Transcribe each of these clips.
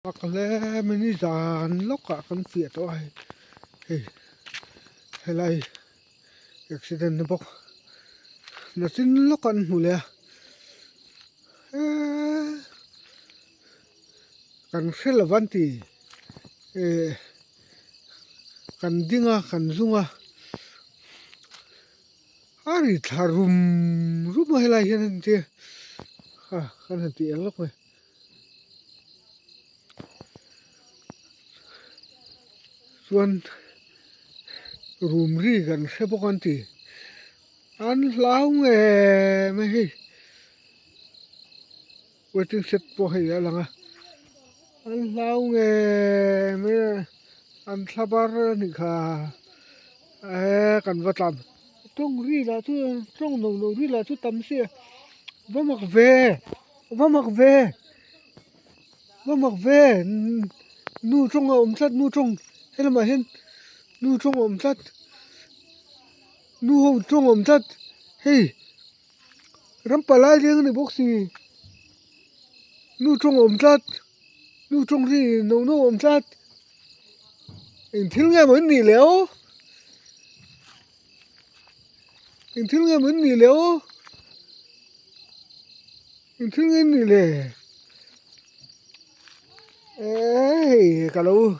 Hoặc là mình đi dàn lốc cả con phiệt thôi. Hay là accident nó bốc. Nó xin lốc con mù lẹ. Kan khela vanti. Kan dinga kan zunga. Ari tharum ruma hay là hiền thế. Kan hati ang lốc này. Chuan room ri kan khebo kan ti. An lau nge me hi. Waiting set po hay alanga. An lau nge me an thabar ni kha. Kan vatam. Trong ri là tu trong nồng ri là tu tâm xe. Vâng mặc về. Vâng mặc về. Vâng mặc về. Nu trong sắt nu trong. Hay là mà hen. Nu trong sắt. Nu hậu trong sắt. Hey. Rampalai riêng này boxi. Nu trong sắt. Nu trong ri nồng sắt. Anh thiếu nghe mấy nỉ léo. Anh thiếu nghe mấy nỉ léo. Anh thiếu nghe nỉ lè. Ê, cả lâu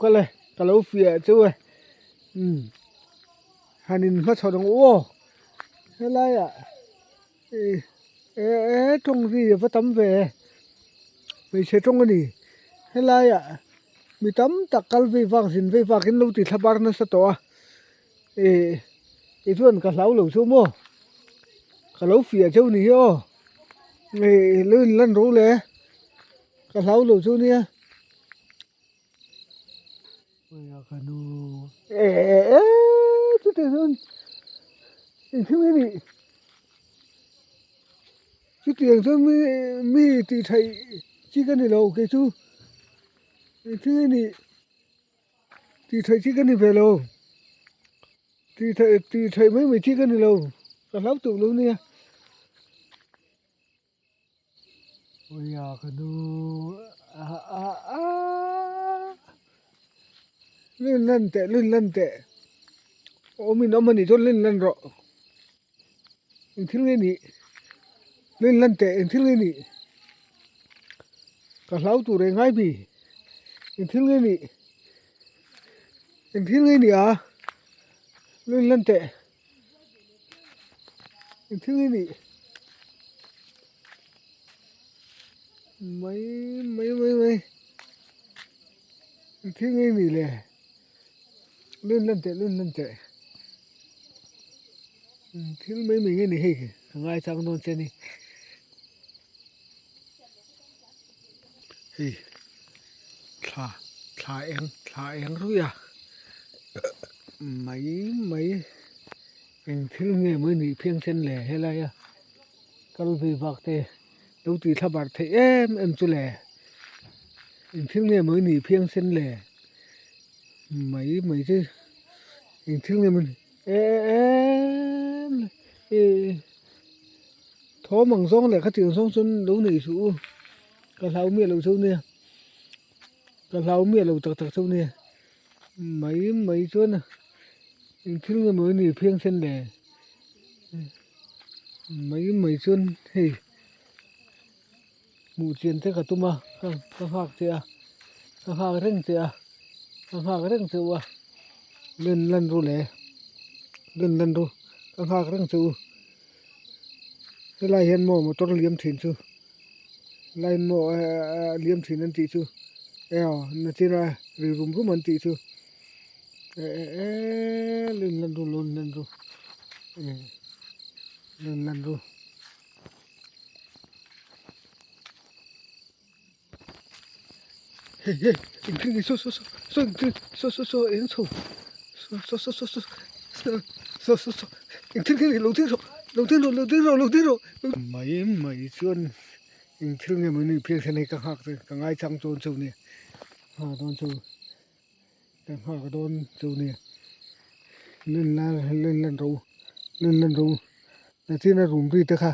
cái này cả lâu phía chứ ơi. Hanin mất sau đồng ô thế này à trong gì phải tắm về mình sẽ trong cái gì thế này à mình tắm tắc cal về vàng cái lâu thì thà bar nó sẽ to chuyện cả lâu số mô cả lâu phía châu này ô người lên lên rú lẽ cả lâu số này chú tiền hơn thiếu cái gì chú tiền hơn mi thì thầy chỉ cần đi lâu cái chú thiếu cái gì thì thầy chỉ cần đi về lâu thì thầy mấy chỉ cần đi lâu cả lắm tụi luôn nè ôi ya cái đồ lên lên tệ ôm mình nó mình đi cho lên rồi thiếu cái gì lên tệ thiếu cái gì cả lắm tụi này ngay bị thiếu cái gì à lên tệ thiếu cái gì mấy thiếu cái gì lè lên tệ thiếu mấy mình cái này hay thằng ai sang non trên đi hi thả em rồi à mấy anh thiếu nghe mới nị phiên trên lẻ hay là à kalau về vạc thì đâu thì thà bạc thì em cho lẻ anh thiếu nghe mới nị phiên trên lẻ mấy chứ anh thiếu nghe mình thó bằng rong lại các trường rong xuân đấu nỉ số cả lão miệt lầu sâu nè cả lão miệt lầu tặc sâu nè mấy chuột à anh thiếu nghe mới nỉ phiên trên lẻ mấy xuân thì mù tiền thế cả tụi mà các hạc chị à các hạc rừng chị à các hạc rừng chị à lên rồi lẽ lên rồi các hạc rừng chị cái này hiện mỏ một trâu liếm thìn chứ này mỏ liếm thìn anh chị chứ nó chỉ là rì rùm anh chị chứ lên rồi lên rồi hey anh cứ so anh so anh cứ cái đầu tiên rồi mấy chuyện anh thiếu nghe mấy người phiền thế này các hạc rồi các ai chẳng trốn sâu nè đón sâu các hạc đón sâu nè lên rồi là chỉ là rùm đi tới kha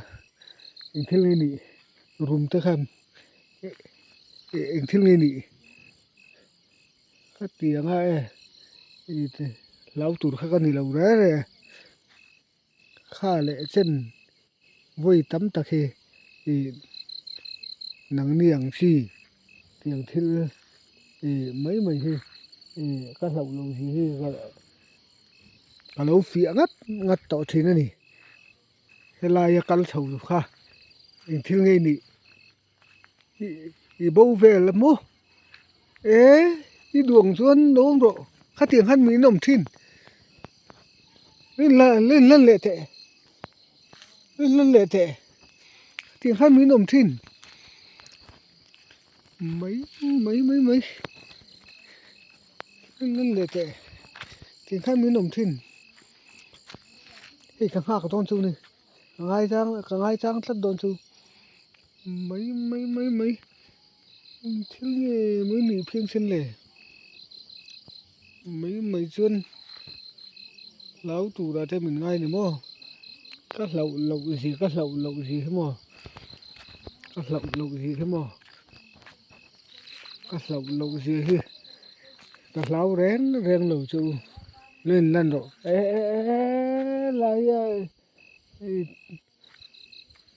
anh thiếu nghe nị rùm tới kha anh thiếu nghe nị các tiếng ai lão tụt khác con nị lâu đấy rồi khá lệ chân vui tắm tắc he nắng niềng xì tiếng thiếu mấy mấy he các lẩu lẩu gì he cả lẩu phịa ngắt ngắt tọt thế này nị thế là cái thầu kha anh thiếu nghe nị bâu về là mô ế đi đường xuống đúng rồi khát tiếng hát mỹ nồng thìn lên lệ tệ lên lệ tệ tiếng hát mỹ nồng thìn mấy lên lệ tệ tiếng hát mỹ nồng thìn thì càng hạ cái con chú này càng ai trang rất đòn chú mấy thiếu nghe mới nỉ phiên xin lệ mấy xuân lão tù đã thêm mình ngay nữa mò các lậu gì các lậu gì thế mò các lậu gì thế mò các lậu gì thế các lão rén lậu chú lên lần rồi lại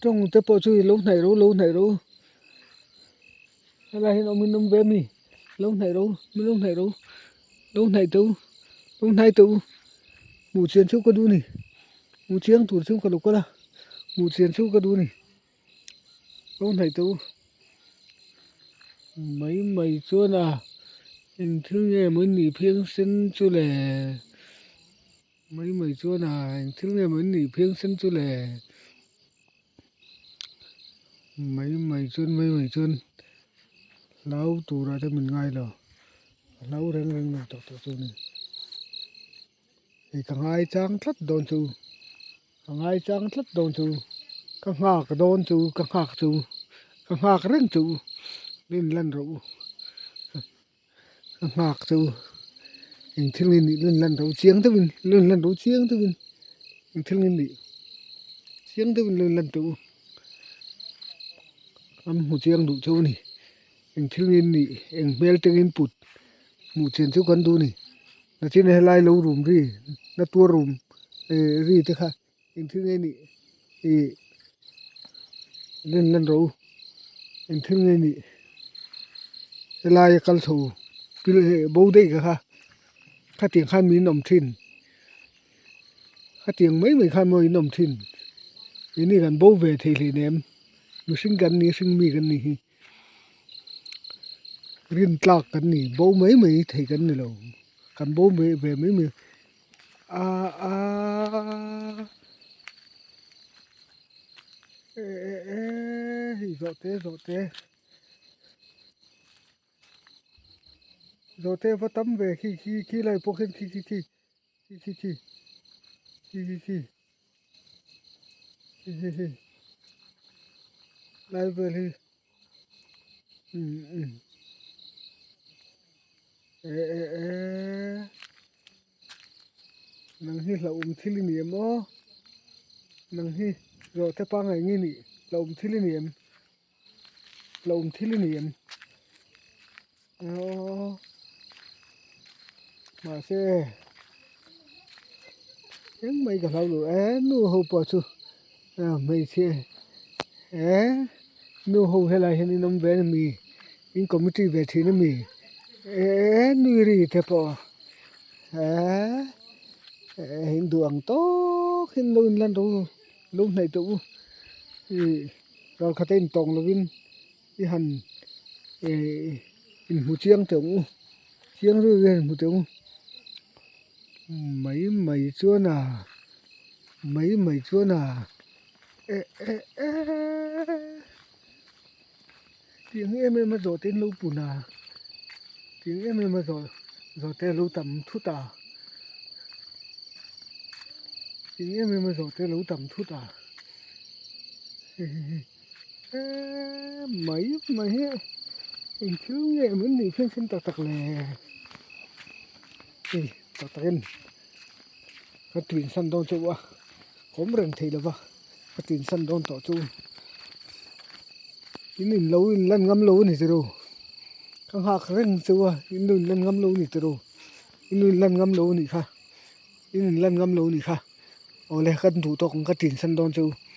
trong tới bộ chui lâu này đâu là nó mình nông về mi lâu này đâu lâu này đâu mù chiến chú có đu nè mù chiến thủ chú có đâu có là mù chiến chú có đu nè lâu này đâu mấy chúa là hình thứ nghe mới nỉ phiêng xin chú lệ mấy chúa là hình thứ nghe mới nỉ phiêng xin chú lệ mấy chuân lão tù ra cho mình ngay rồi lão reng tọt chú này thì càng ai trang thất đồn chú càng hạ cái đồn chú càng hạ cái reng chú lên lần rồi càng hạ chú hình thức lên đi lên lần rồi chiếng tới mình lên lần rồi chiếng tới mình hình thức lên đi chiếng tới mình lên lần chú ăn một chiếng đủ chú này hình thức lên đi hình bel tiếng input một chiếng chú con tu này là trên này lai lâu rùm gì nó tua rùm gì thế khác hình thức lên đi lên lần rồi hình thức lên đi lai cái thầu cái bầu đây cả khát tiếng khan mỹ nồng thìn khát tiếng mấy khan mới nồng thìn cái này gần bầu về thì ném nó sinh gần ní sinh mì gần ní riêng lạc gần ní bầu mấy thì gần ní đâu gần bầu về mấy rồi thế phát tắm về khi lại bộ khi lại về thì nang hi la thili niệm o nang hi rồi thế pa ngày nghi nị la thili niệm mà xe những mấy cái lâu rồi nu hộp bỏ chú mấy xe nu hộp hay là hiện nông về mì in committee về thì nó mì nu ri thế po hiện đường tốt hiện luôn lên đâu lúc này tụ rồi cái tên tổng là vin cái hành một chiếng tưởng chiếng rồi một tiếng mấy chúa nào mấy chúa nào tiếng em mà rồi tên lâu bùn à tiếng em mà rồi tên lâu tầm thu tà tiếng em mà rồi tên lâu tầm thu tà mấy mình cứ nghe muốn đi phiên tạc lè tạc tên cái tuyển săn đón chỗ à có một lần thì là vào cái tuyển săn đón tỏ chỗ in lo in lan ngam lo ni tero khang hak reng chuwa in lan ngam lo ni tero in lan ngam lo ni kha in lan ngam lo ni kha ole kan thu to kong ka tin san don chu